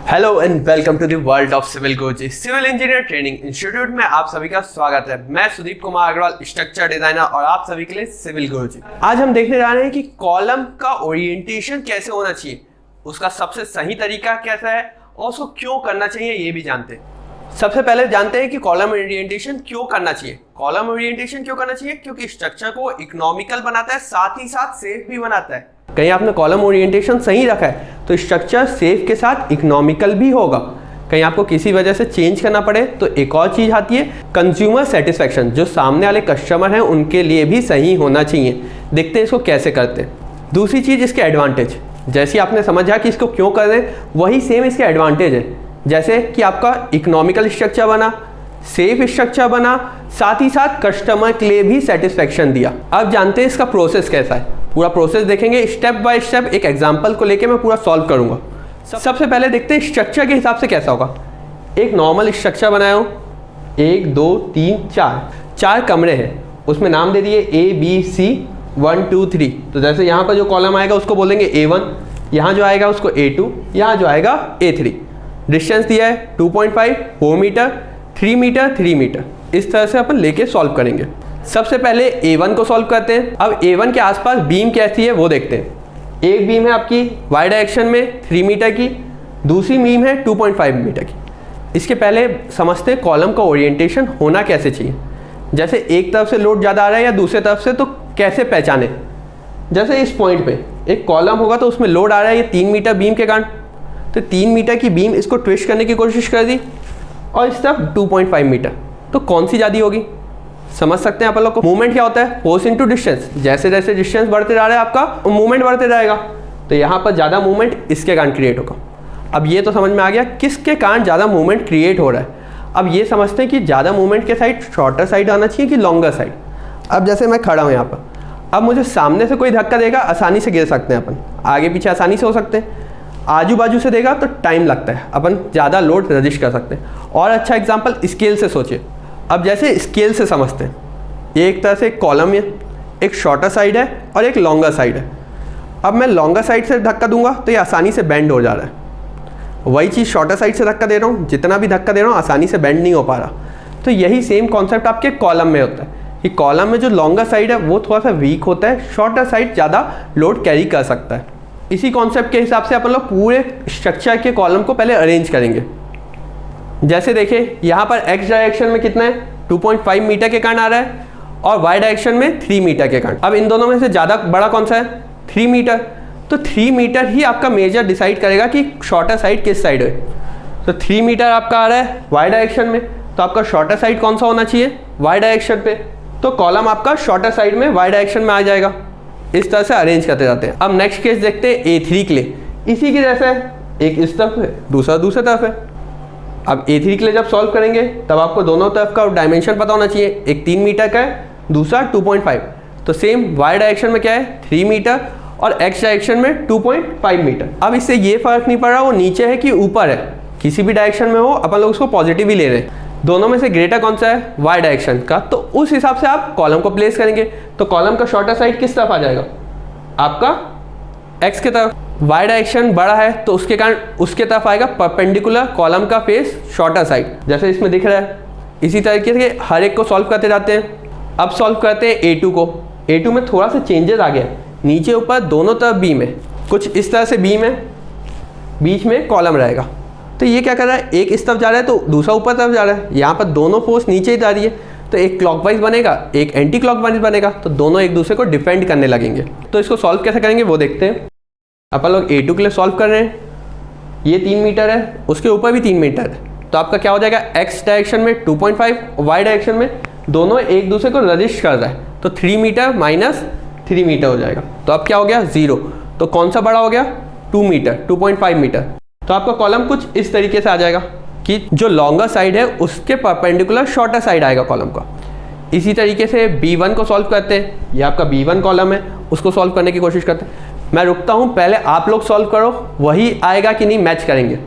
Hello and welcome to the world of civil coach. Civil engineer training institute में आप सभी का स्वागत है। मैं सुदीप कुमार अग्रवाल, स्ट्रक्चर डिजाइनर और आप सभी के लिए सिविल कोच। आज हम देखने जा रहे हैं कि कॉलम का ओरिएंटेशन कैसे होना चाहिए, उसका सबसे सही तरीका कैसा है और उसको क्यों करना चाहिए ये भी जानते हैं। सबसे पहले जानते हैं कि कॉलम ओरिएंटेशन क्यों करना चाहिए। कॉलम ओरिएंटेशन क्यों करना चाहिए? क्योंकि स्ट्रक्चर को इकोनॉमिकल बनाता है, साथ ही साथ सेफ भी बनाता है। कहीं आपने कॉलम ओरिएंटेशन सही रखा है तो स्ट्रक्चर सेफ के साथ इकोनॉमिकल भी होगा। कहीं आपको किसी वजह से चेंज करना पड़े तो एक और चीज़ आती है कंज्यूमर सेटिस्फेक्शन, जो सामने वाले कस्टमर हैं उनके लिए भी सही होना चाहिए। देखते हैं इसको कैसे करते हैं। दूसरी चीज़ इसके एडवांटेज, जैसे आपने समझा कि इसको क्यों कर रहे हैं वही सेम इसके एडवांटेज है। जैसे कि आपका इकोनॉमिकल स्ट्रक्चर बना, सेफ स्ट्रक्चर बना, साथ ही साथ कस्टमर के लिए भी सेटिस्फेक्शन दिया। अब जानते हैं इसका प्रोसेस कैसा है। पूरा प्रोसेस देखेंगे स्टेप बाय स्टेप, एक एग्जांपल को लेके मैं पूरा सॉल्व करूंगा। सबसे पहले देखते हैं स्ट्रक्चर के हिसाब से कैसा होगा। एक नॉर्मल स्ट्रक्चर बनाया हो, 1 2 3 4 कमरे हैं, उसमें नाम दे दिए ABC 1 2 3। तो जैसे यहाँ पर जो कॉलम आएगा उसको बोलेंगे A1, यहाँ जो आएगा उसको A2, यहाँ जो आएगा A3। डिस्टेंस दिया है 2.5, 4 मीटर, 3 मीटर, 3 मीटर। इस तरह से अपन लेके सॉल्व करेंगे। सबसे पहले A1 को सॉल्व करते हैं। अब A1 के आसपास बीम कैसी है वो देखते हैं। एक बीम है आपकी y डायरेक्शन में 3 मीटर की, दूसरी बीम है 2.5 मीटर की। इसके पहले समझते हैं कॉलम का ओरिएंटेशन होना कैसे चाहिए। जैसे एक तरफ से लोड ज़्यादा आ रहा है या दूसरे तरफ से, तो कैसे पहचाने। जैसे इस पॉइंट पे एक कॉलम होगा तो उसमें लोड आ रहा है ये 3 मीटर बीम के कारण, तो 3 मीटर की बीम इसको ट्विस्ट करने की कोशिश कर दी, और इस तरफ 2.5 मीटर, तो कौन सी ज़्यादा होगी समझ सकते हैं आप लोग को। मूवमेंट क्या होता है? Force into distance. जैसे जैसे डिस्टेंस बढ़ते जा रहा है आपका मूवमेंट बढ़ते जाएगा, तो यहाँ पर ज़्यादा मूवमेंट इसके कारण क्रिएट होगा। अब ये तो समझ में आ गया किसके कारण ज़्यादा मूवमेंट क्रिएट हो रहा है। अब ये समझते हैं कि ज़्यादा मूवमेंट के साइड शॉर्टर साइड आना चाहिए कि लॉन्गर साइड। अब जैसे मैं खड़ा हूँ यहाँ पर, अब मुझे सामने से कोई धक्का देगा, आसानी से गिर सकते हैं अपन, आगे पीछे आसानी से हो सकते हैं। आजू बाजू से देगा तो टाइम लगता है, अपन ज़्यादा लोड रजिस्ट कर सकते हैं। और अच्छा एग्जाम्पल स्केल से सोचिए। अब जैसे स्केल से समझते हैं, एक तरह से एक कॉलम है, एक शॉर्टर साइड है और एक लॉन्गर साइड है। अब मैं लॉन्गर साइड से धक्का दूंगा तो ये आसानी से बेंड हो जा रहा है। वही चीज़ शॉर्टर साइड से धक्का दे रहा हूँ, जितना भी धक्का दे रहा हूँ आसानी से बेंड नहीं हो पा रहा। तो यही सेम कॉन्सेप्ट आपके कॉलम में होता है कि कॉलम में जो लॉन्गर साइड है वो थोड़ा सा वीक होता है, शॉर्टर साइड ज़्यादा लोड कैरी कर सकता है। इसी कॉन्सेप्ट के हिसाब से अपन लोग पूरे स्ट्रक्चर के कॉलम को पहले अरेंज करेंगे। जैसे देखिए यहाँ पर x डायरेक्शन में कितना है, 2.5 मीटर के कारण आ रहा है, और y डायरेक्शन में 3 मीटर के कारण। अब इन दोनों में से ज़्यादा बड़ा कौन सा है? 3 मीटर। तो 3 मीटर ही आपका मेजर डिसाइड करेगा कि शॉर्टर साइड किस साइड है। तो 3 मीटर आपका आ रहा है y डायरेक्शन में, तो आपका शॉर्टर साइड कौन सा होना चाहिए? y डायरेक्शन पे। तो कॉलम आपका शॉर्टर साइड में y डायरेक्शन में आ जाएगा। इस तरह से अरेंज करते जाते हैं। अब नेक्स्ट केस देखते हैं A3 के लिए। इसी के जैसे है, एक इस तरफ है, दूसरा दूसरी तरफ है। अब A3 के लिए जब सॉल्व करेंगे तब आपको दोनों तरफ का डायमेंशन पता होना चाहिए। एक 3 मीटर का है, दूसरा 2.5। तो सेम y डायरेक्शन में क्या है? 3 मीटर, और x डायरेक्शन में 2.5 मीटर। अब इससे ये फर्क नहीं पड़ रहा वो नीचे है कि ऊपर है, किसी भी डायरेक्शन में हो अपन लोग उसको पॉजिटिव ही ले रहे हैं। दोनों में से ग्रेटर कौन सा है? y डायरेक्शन का। तो उस हिसाब से आप कॉलम को प्लेस करेंगे। तो कॉलम का शॉर्टर साइड किस तरफ आ जाएगा? आपका x की तरफ। y डायरेक्शन बड़ा है तो उसके कारण उसके तरफ आएगा परपेंडिकुलर कॉलम का फेस शॉर्टर साइड, जैसे इसमें दिख रहा है। इसी तरीके से हर एक को सॉल्व करते जाते हैं। अब सॉल्व करते हैं A2 को। A2 में थोड़ा सा चेंजेस आ गया, नीचे ऊपर दोनों तरफ बीम है, कुछ इस तरह से बीम है, बीच में कॉलम रहेगा। तो ये क्या कर रहा है? एक इस तरफ जा रहा है तो दूसरा ऊपर तरफ जा रहा है। यहाँ पर दोनों फोर्स नीचे ही जा रही है, तो एक क्लॉकवाइज बनेगा, एक एंटी क्लॉकवाइज बनेगा, तो दोनों एक दूसरे को डिफेंड करने लगेंगे। तो इसको सॉल्व कैसे करेंगे वो देखते हैं। अपन लोग A2 के लिए सॉल्व कर रहे हैं। ये 3 मीटर है, उसके ऊपर भी 3 मीटर है, तो आपका क्या हो जाएगा? x डायरेक्शन में 2.5 और y डायरेक्शन में दोनों एक दूसरे को रजिस्ट कर रहा है, तो 3 मीटर माइनस 3 मीटर हो जाएगा। तो अब क्या हो गया? 0। तो कौन सा बड़ा हो गया? 2 मीटर, 2.5 मीटर। तो आपका कॉलम कुछ इस तरीके से आ जाएगा कि जो लॉन्गर साइड है उसके परपेंडिकुलर शॉर्टर साइड आएगा कॉलम का। इसी तरीके से B1 को सॉल्व करते हैं। ये आपका B1 कॉलम है, उसको सॉल्व करने की कोशिश करते हैं। मैं रुकता हूं, पहले आप लोग सॉल्व करो, वही आएगा कि नहीं मैच करेंगे।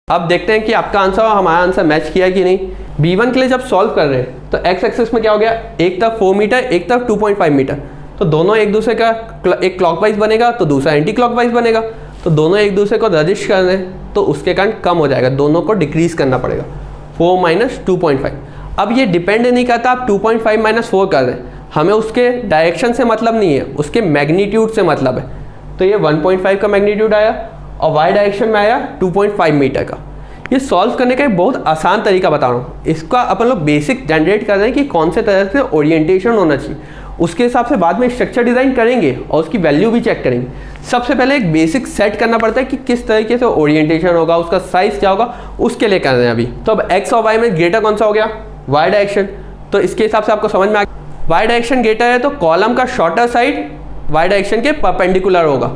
अब देखते हैं कि आपका आंसर और हमारा आंसर मैच किया कि नहीं। B1 के लिए जब सॉल्व कर रहे हैं तो x एक्सिस में क्या हो गया? एक तरफ 4 मीटर, एक तरफ 2.5 मीटर। तो दोनों एक दूसरे का, एक क्लॉकवाइज बनेगा तो दूसरा एंटी क्लॉकवाइज बनेगा, तो दोनों एक दूसरे को रजिश कर रहे हैं तो उसके कारण कम हो जाएगा, दोनों को डिक्रीज करना पड़ेगा। 4 माइनस 2.5। अब ये डिपेंड नहीं करता आप 2.5 माइनस 4 कर रहे हैं, हमें उसके डायरेक्शन से मतलब नहीं है, उसके मैग्नीट्यूड से मतलब है। तो ये 1.5 का मैग्नीट्यूड आया और वाई डायरेक्शन में आया 2.5 मीटर का। ये सॉल्व करने का एक बहुत आसान तरीका बता रहा हूँ। इसका अपन लोग बेसिक जनरेट कर रहे हैं कि कौन से तरह से ओरिएंटेशन होना चाहिए, उसके हिसाब से बाद में स्ट्रक्चर डिज़ाइन करेंगे और उसकी वैल्यू भी चेक करेंगे। सबसे पहले एक बेसिक सेट करना पड़ता है कि किस तरीके से ओरिएंटेशन होगा, उसका साइज क्या होगा, उसके लिए कर रहे हैं अभी। तो अब एक्स और वाई में ग्रेटर कौन सा हो गया, वाई डायरेक्शन। तो इसके हिसाब से आपको समझ में आ गया, वाई डायरेक्शन ग्रेटर है तो कॉलम का शॉर्टर साइड वाई डायरेक्शन के परपेंडिकुलर होगा।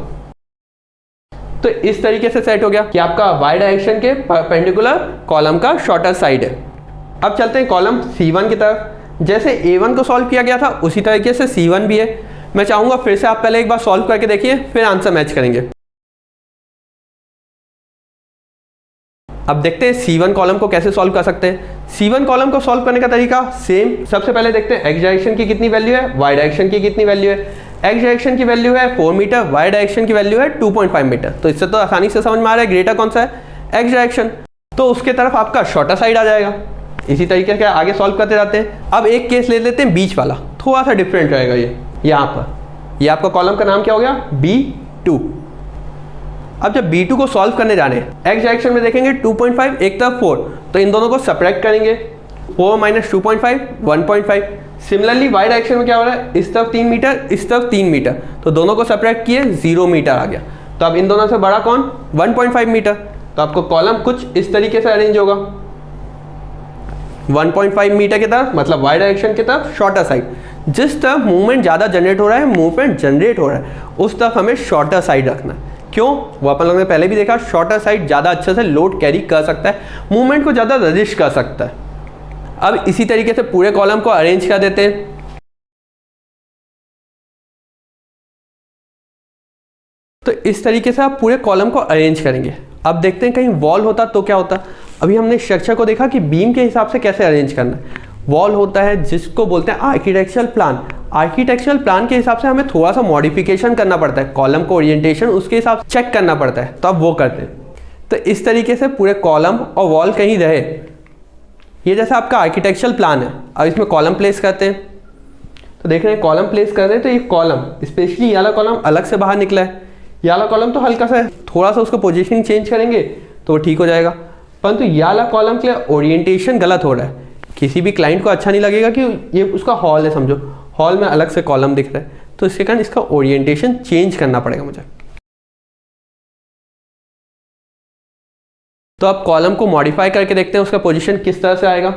तो इस तरीके से सेट हो गया कि आपका वाई डायरेक्शन के परपेंडिकुलर कॉलम का शॉर्टर साइड है। अब चलते हैं कॉलम C1 की तरफ। जैसे A1 को सॉल्व किया गया था उसी तरीके से C1 भी है। मैं चाहूंगा फिर से आप पहले एक बार सॉल्व करके देखिए, फिर आंसर मैच करेंगे। अब देखते हैं C1 कॉलम को कैसे सॉल्व कर सकते हैं। C1 कॉलम को सॉल्व करने का तरीका सेम। सबसे पहले देखते हैं एक्स डायरेक्शन की कितनी वैल्यू है, वाई डायरेक्शन की कितनी वैल्यू है। एक्स डायरेक्शन की वैल्यू है 4 मीटर, वाई डायरेक्शन की वैल्यू है 2.5 मीटर। तो इससे तो आसानी से समझ में आ रहा है ग्रेटर कौन सा है, एक्स डायरेक्शन। तो उसके तरफ आपका शॉर्टर साइड आ जाएगा। इसी तरीके से आगे सॉल्व करते जाते हैं। अब एक केस ले लेते हैं बीच वाला, थोड़ा सा डिफरेंट रहेगा ये। यहाँ पर ये आपका कॉलम का नाम क्या हो गया, B2। अब जब B2 को सॉल्व करने जाने एक्स डायरेक्शन में देखेंगे 2.5, एक तरफ 4, तो इन दोनों को सब्ट्रैक्ट करेंगे। 4 माइनस 2.5 1.5। सिमिलरली वाई डायरेक्शन में क्या हो रहा है, इस तरफ 3 मीटर, इस तरफ 3 मीटर, तो दोनों को सब्ट्रैक्ट किए 0 मीटर आ गया। तो अब इन दोनों से बड़ा कौन, 1.5 मीटर। तो आपको कॉलम कुछ इस तरीके से अरेंज होगा, 1.5 मीटर की तरफ, मतलब वाई डायरेक्शन की तरफ शॉर्टर साइड। जिस तरफ मूवमेंट ज़्यादा जनरेट हो रहा है, मूवमेंट जनरेट हो रहा है, उस तरफ हमें शॉर्टर साइड रखना है। क्यों, वो अपन लोगों ने पहले भी देखा, शॉर्टर साइड ज़्यादा अच्छे से लोड कैरी कर सकता है, मूवमेंट को ज़्यादा रजिस्ट कर सकता है। अब इसी तरीके से पूरे कॉलम को अरेंज कर देते हैं। तो इस तरीके से आप पूरे कॉलम को अरेंज करेंगे। अब देखते हैं कहीं वॉल होता तो क्या होता। अभी हमने स्ट्रक्चर को देखा कि बीम के हिसाब से कैसे अरेंज करना है। वॉल होता है जिसको बोलते हैं आर्किटेक्चरल प्लान। आर्किटेक्चरल प्लान के हिसाब से हमें थोड़ा सा मॉडिफिकेशन करना पड़ता है, कॉलम को ओरिएंटेशन उसके हिसाब से चेक करना पड़ता है, तो अब वो करते हैं। तो इस तरीके से पूरे कॉलम और वॉल कहीं रहे। ये जैसा आपका आर्किटेक्चरल प्लान है। अब इसमें कॉलम प्लेस करते हैं। तो देख रहे हैं कॉलम प्लेस कर रहे हैं, तो ये कॉलम स्पेशली ये वाला कॉलम अलग से बाहर निकला है। ये वाला कॉलम तो हल्का सा थोड़ा सा उसको पोजीशनिंग चेंज करेंगे तो वो ठीक हो जाएगा, परंतु ये वाला कॉलम के ओरिएंटेशन गलत हो रहा है। किसी भी क्लाइंट को अच्छा नहीं लगेगा कि ये उसका हॉल है, समझो हॉल में अलग से कॉलम दिख रहा है, तो इसके कारण इसका ओरिएंटेशन चेंज करना पड़ेगा मुझे। तो अब कॉलम को मॉडिफाई करके देखते हैं उसका पोजीशन किस तरह से आएगा।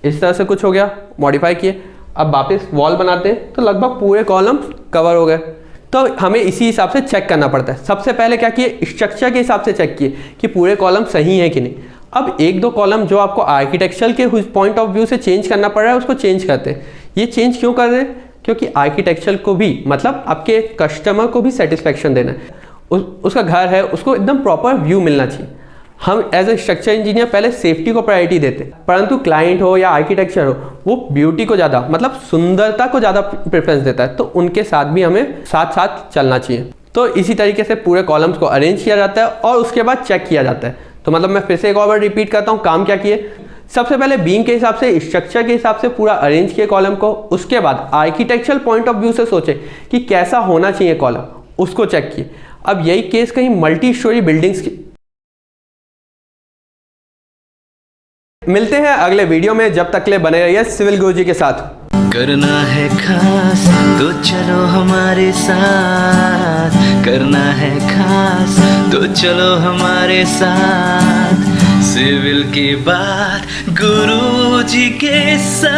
इस तरह से कुछ हो गया, मॉडिफाई किए। अब वापस वॉल बनाते हैं तो लगभग पूरे कॉलम कवर हो गए। तो हमें इसी हिसाब से चेक करना पड़ता है। सबसे पहले क्या किए, स्ट्रक्चर के हिसाब से चेक किए कि पूरे कॉलम सही है कि नहीं। अब एक दो कॉलम जो आपको आर्किटेक्चरल के पॉइंट ऑफ व्यू से चेंज करना पड़ रहा है उसको चेंज करते हैं। ये चेंज क्यों कर रहे हैं, क्योंकि आर्किटेक्चरल को भी, मतलब आपके कस्टमर को भी सेटिस्फेक्शन देना है। उसका घर है, उसको एकदम प्रॉपर व्यू मिलना चाहिए। हम एज ए स्ट्रक्चर इंजीनियर पहले सेफ्टी को प्रायोरिटी देते हैं, परंतु क्लाइंट हो या आर्किटेक्चर हो वो ब्यूटी को ज़्यादा, मतलब सुंदरता को ज़्यादा प्रेफरेंस देता है, तो उनके साथ भी हमें साथ साथ चलना चाहिए। तो इसी तरीके से पूरे कॉलम्स को अरेंज किया जाता है और उसके बाद चेक किया जाता है। तो मतलब मैं फिर से एक और बार रिपीट करता हूँ काम क्या किए। सबसे पहले बीम के हिसाब से, स्ट्रक्चर के हिसाब से पूरा अरेंज किए कॉलम को। उसके बाद आर्किटेक्चरल पॉइंट ऑफ व्यू से सोचे कि कैसा होना चाहिए कॉलम, उसको चेक किए। अब यही केस कहीं मल्टी स्टोरी बिल्डिंग्स की। मिलते हैं अगले वीडियो में, जब तक के लिए बने रहिए सिविल गुरुजी के साथ। करना है खास तो चलो हमारे साथ, करना है खास तो चलो हमारे साथ, सिविल की बात गुरुजी के साथ।